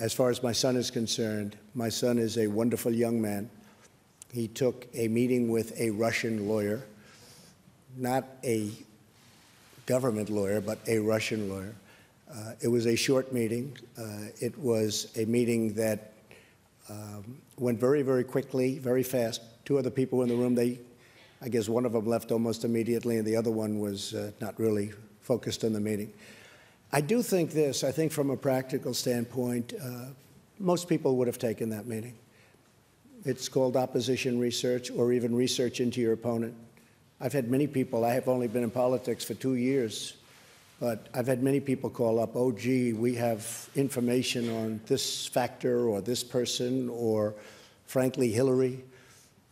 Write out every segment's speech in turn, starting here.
As far as my son is concerned, my son is a wonderful young man. He took a meeting with a Russian lawyer, not a government lawyer, but a Russian lawyer. It was a short meeting. It was a meeting that went very, very quickly, very fast. Two other people in the room, I guess one of them left almost immediately, and the other one was not really focused on the meeting. I do think this. I think from a practical standpoint, most people would have taken that meeting. It's called opposition research or even research into your opponent. I've had many people, I have only been in politics for 2 years, but I've had many people call up, oh, gee, we have information on this factor or this person or, frankly, Hillary.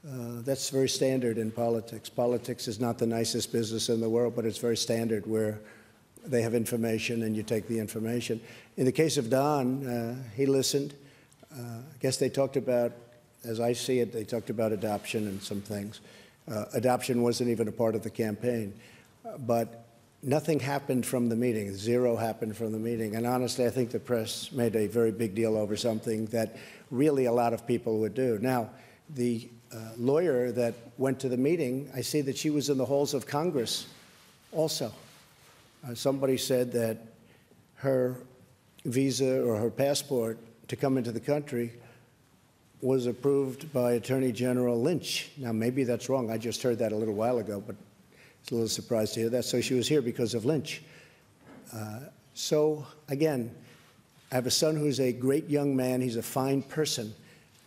That's very standard in politics. Politics is not the nicest business in the world, but it's very standard where they have information and you take the information. In the case of Don, he listened. I guess they talked about, as I see it, they talked about adoption and some things. Adoption wasn't even a part of the campaign. But nothing happened from the meeting. Zero happened from the meeting. And honestly, I think the press made a very big deal over something that really a lot of people would do. Now, the lawyer that went to the meeting, I see that she was in the halls of Congress also. Somebody said that her visa or her passport to come into the country was approved by Attorney General Lynch. Now, maybe that's wrong. I just heard that a little while ago, but it's a little surprised to hear that. So she was here because of Lynch. So, again, I have a son who's a great young man. He's a fine person.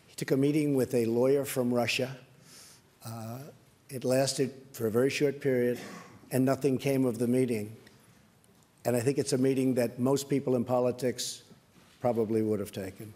He took a meeting with a lawyer from Russia. It lasted for a very short period, and nothing came of the meeting. And I think it's a meeting that most people in politics probably would have taken.